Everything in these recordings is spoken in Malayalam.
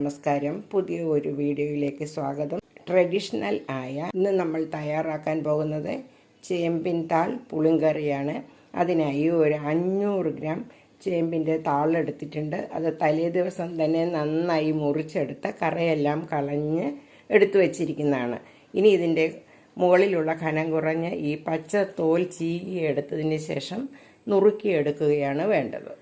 നമസ്കാരം, പുതിയ ഒരു വീഡിയോയിലേക്ക് സ്വാഗതം. ട്രഡീഷണൽ ആയ ഇന്ന് നമ്മൾ തയ്യാറാക്കാൻ പോകുന്നത് ചേമ്പിൻ താൾ പുളിങ്കറിയാണ്. അതിനായി ഒരു 500 ഗ്രാം ചേമ്പിൻ്റെ താളെടുത്തിട്ടുണ്ട്. അത് തലേ ദിവസം തന്നെ നന്നായി മുറിച്ചെടുത്ത കറയെല്ലാം കളഞ്ഞ് എടുത്തു വച്ചിരിക്കുന്നതാണ്. ഇനി ഇതിൻ്റെ മുകളിലുള്ള കനം കുറഞ്ഞ ഈ പച്ച തോൽ ചീകി എടുത്തതിന് ശേഷം നുറുക്കിയെടുക്കുകയാണ് വേണ്ടത്.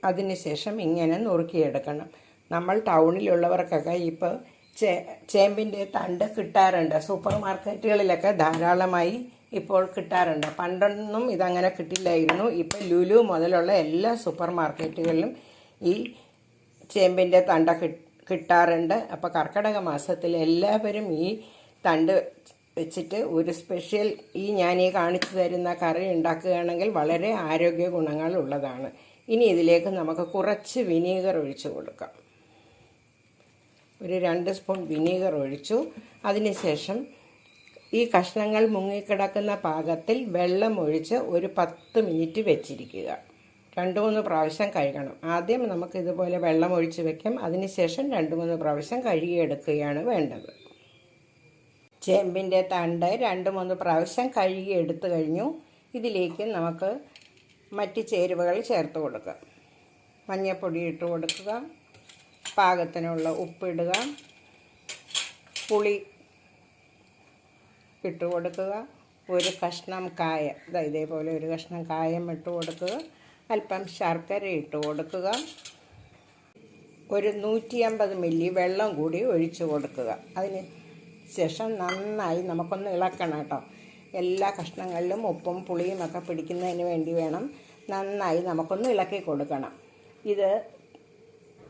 അതിനുശേഷം ഇങ്ങനെ നുറുക്കിയെടുക്കണം. നമ്മൾ ടൗണിലുള്ളവർക്കൊക്കെ ഇപ്പോൾ ചേമ്പിൻ്റെ തണ്ട് കിട്ടാറുണ്ട്. സൂപ്പർ മാർക്കറ്റുകളിലൊക്കെ ധാരാളമായി ഇപ്പോൾ കിട്ടാറുണ്ട്. പണ്ടൊന്നും ഇതങ്ങനെ കിട്ടില്ലായിരുന്നു. ഇപ്പോൾ ലുലു മുതലുള്ള എല്ലാ സൂപ്പർ മാർക്കറ്റുകളിലും ഈ ചേമ്പിൻ്റെ തണ്ട കിട്ടാറുണ്ട്. അപ്പോൾ കർക്കിടക മാസത്തിൽ എല്ലാവരും ഈ തണ്ട് വെച്ചിട്ട് ഒരു സ്പെഷ്യൽ ഞാൻ കാണിച്ചു തരുന്ന കറി ഉണ്ടാക്കുകയാണെങ്കിൽ വളരെ ആരോഗ്യ ഗുണങ്ങൾ ഉള്ളതാണ്. ഇനി ഇതിലേക്ക് നമുക്ക് കുറച്ച് വിനീഗർ ഒഴിച്ചു കൊടുക്കാം. ഒരു 2 സ്പൂൺ വിനീഗർ ഒഴിച്ചു. അതിനുശേഷം ഈ കഷ്ണങ്ങൾ മുങ്ങിക്കിടക്കുന്ന പാകത്തിൽ വെള്ളം ഒഴിച്ച് ഒരു 10 മിനിറ്റ് വെച്ചിരിക്കുക. 2-3 പ്രാവശ്യം കഴുകണം. ആദ്യം നമുക്ക് ഇതുപോലെ വെള്ളം ഒഴിച്ച് വെക്കാം. അതിനുശേഷം 2-3 പ്രാവശ്യം കഴുകിയെടുക്കുകയാണ് വേണ്ടത്. ചേമ്പിൻ്റെ തണ്ട് 2-3 പ്രാവശ്യം കഴുകിയെടുത്തു കഴിഞ്ഞു. ഇതിലേക്ക് നമുക്ക് മറ്റ് ചേരുവകൾ ചേർത്ത് കൊടുക്കുക. മഞ്ഞൾപ്പൊടി ഇട്ട് കൊടുക്കുക, പാകത്തിനുള്ള ഉപ്പിടുക, പുളി ഇട്ട് കൊടുക്കുക, ഒരു കഷ്ണം കായ ഇതേപോലെ ഒരു കഷ്ണം കായം ഇട്ട് കൊടുക്കുക, അല്പം ശർക്കര ഇട്ട് കൊടുക്കുക, ഒരു 150 മില്ലി വെള്ളം കൂടി ഒഴിച്ചു കൊടുക്കുക. അതിന് ശേഷം നന്നായി നമുക്കൊന്ന് ഇളക്കണം കേട്ടോ. എല്ലാ കഷ്ണങ്ങളിലും ഉപ്പും പുളിയും ഒക്കെ പിടിക്കുന്നതിന് വേണ്ടി വേണം നന്നായി നമുക്കൊന്ന് ഇളക്കി കൊടുക്കണം. ഇത്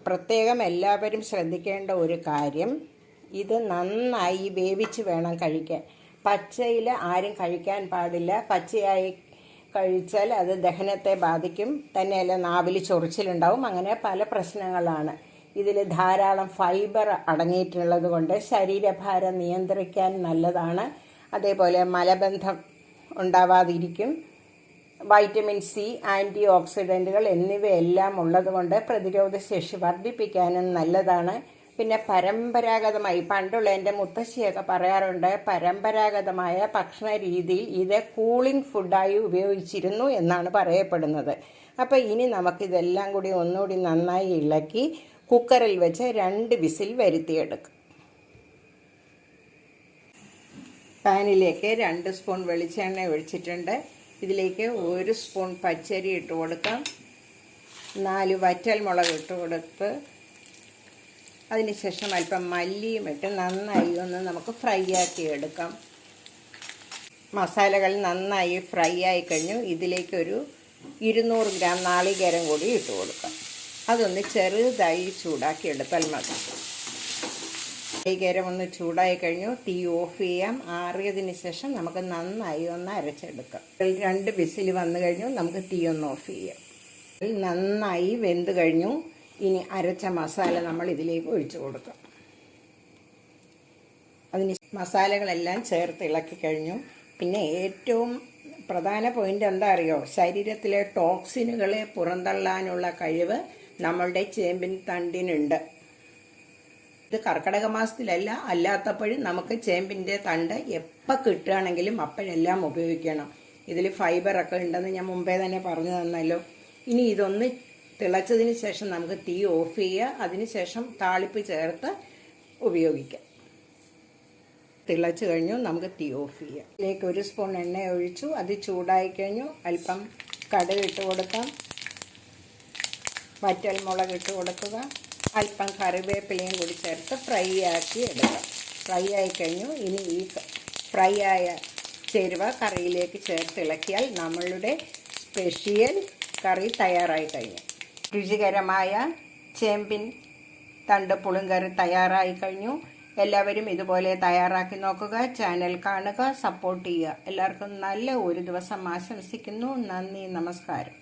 പ്രത്യേകം എല്ലാവരും ശ്രദ്ധിക്കേണ്ട ഒരു കാര്യം, ഇത് നന്നായി വേവിച്ച് വേണം കഴിക്കാൻ. പച്ചയിൽ ആരും കഴിക്കാൻ പാടില്ല. പച്ചയായി കഴിച്ചാൽ അത് ദഹനത്തെ ബാധിക്കും. തന്നെയല്ല നാവിൽ ചൊറിച്ചിലുണ്ടാവും. അങ്ങനെ പല പ്രശ്നങ്ങളാണ്. ഇതിൽ ധാരാളം ഫൈബർ അടങ്ങിയിട്ടുള്ളത് കൊണ്ട് ശരീരഭാരം നിയന്ത്രിക്കാൻ നല്ലതാണ്. അതേപോലെ മലബന്ധം ഉണ്ടാവാതിരിക്കും. വൈറ്റമിൻ സി, ആൻറ്റി ഓക്സിഡൻറ്റുകൾ എന്നിവയെല്ലാം ഉള്ളതുകൊണ്ട് പ്രതിരോധശേഷി വർദ്ധിപ്പിക്കാനും നല്ലതാണ്. പിന്നെ പരമ്പരാഗതമായി പണ്ടുള്ള എൻ്റെ മുത്തശ്ശിയൊക്കെ പറയാറുണ്ട്, പരമ്പരാഗതമായ ഭക്ഷണ രീതിയിൽ ഇത് കൂളിംഗ് ഫുഡായി ഉപയോഗിച്ചിരുന്നു എന്നാണ് പറയപ്പെടുന്നത്. അപ്പോൾ ഇനി നമുക്കിതെല്ലാം കൂടി ഒന്നുകൂടി നന്നായി ഇളക്കി കുക്കറിൽ വെച്ച് 2 വിസിൽ വരുത്തിയെടുക്കും. പാനിലേക്ക് 2 സ്പൂൺ വെളിച്ചെണ്ണ ഒഴിച്ചിട്ടുണ്ട്. ഇതിലേക്ക് 1 സ്പൂൺ പച്ചരി ഇട്ട് കൊടുക്കാം. 4 വറ്റൽ മുളക് ഇട്ട് കൊടുത്ത് അതിനുശേഷം അല്പം മല്ലിയും ഇട്ട് നന്നായി ഒന്ന് നമുക്ക് ഫ്രൈ ആക്കി എടുക്കാം. മസാലകൾ നന്നായി ഫ്രൈ ആയി കഴിഞ്ഞു. ഇതിലേക്കൊരു 200 ഗ്രാം നാളികേരം കൂടി ഇട്ട് കൊടുക്കാം. അതൊന്ന് ചെറുതായി ചൂടാക്കി എടുത്താൽ മതി. നാളികേരം ഒന്ന് ചൂടായി കഴിഞ്ഞു. തീ ഓഫ് ചെയ്യാം. ആറിയതിന് ശേഷം നമുക്ക് നന്നായി ഒന്ന് അരച്ചെടുക്കാം. 2 വിസിൽ വന്നു കഴിഞ്ഞു. നമുക്ക് തീ ഒന്ന് ഓഫ് ചെയ്യാം. നന്നായി വെന്ത് കഴിഞ്ഞു. ഇനി അരച്ച മസാല നമ്മൾ ഇതിലേക്ക് ഒഴിച്ചു കൊടുക്കാം. അതിന് മസാലകളെല്ലാം ചേർത്ത് ഇളക്കി കഴിഞ്ഞു. പിന്നെ ഏറ്റവും പ്രധാന പോയിന്റ് എന്താ അറിയോ, ശരീരത്തിലെ ടോക്സിനുകളെ പുറന്തള്ളാനുള്ള കഴിവ് നമ്മളുടെ ചേമ്പിൻ തണ്ടിനുണ്ട്. ഇത് കർക്കിടക മാസത്തിലല്ല, അല്ലാത്തപ്പോഴും നമുക്ക് ചേമ്പിൻ്റെ തണ്ട് എപ്പോൾ കിട്ടുകയാണെങ്കിലും അപ്പോഴെല്ലാം ഉപയോഗിക്കണം. ഇതിൽ ഫൈബറൊക്കെ ഉണ്ടെന്ന് ഞാൻ മുമ്പേ തന്നെ പറഞ്ഞു തന്നല്ലോ. ഇനി ഇതൊന്ന് തിളച്ചതിന് ശേഷം നമുക്ക് തീ ഓഫ് ചെയ്യുക. അതിനുശേഷം താളിപ്പ് ചേർത്ത് ഉപയോഗിക്കാം. തിളച്ച് കഴിഞ്ഞു. നമുക്ക് തീ ഓഫ് ചെയ്യാം. ഇതിലേക്ക് 1 സ്പൂൺ എണ്ണ ഒഴിച്ചു. അത് ചൂടായി കഴിഞ്ഞു. അല്പം കടുക് ഇട്ട് കൊടുക്കാം. വറ്റൽ മുളക് ഇട്ട് കൊടുക്കുക. അല്പം കറിവേപ്പിലയും കൂടി ചേർത്ത് ഫ്രൈ ആക്കി എടുക്കാം. ഫ്രൈ ആയി കഴിഞ്ഞു. ഇനി ഈ ഫ്രൈ ആയ ചേരുവ കറിയിലേക്ക് ചേർത്ത് ഇളക്കിയാൽ നമ്മളുടെ സ്പെഷ്യൽ കറി തയ്യാറായി കഴിഞ്ഞു. രുചികരമായ ചേമ്പിൻ തണ്ട് പുളിങ്കറി തയ്യാറായി കഴിഞ്ഞു. എല്ലാവരും ഇതുപോലെ തയ്യാറാക്കി നോക്കുക. ചാനൽ കാണുക, സപ്പോർട്ട് ചെയ്യുക. എല്ലാവർക്കും നല്ല ഒരു ദിവസം ആശംസിക്കുന്നു. നന്ദി, നമസ്കാരം.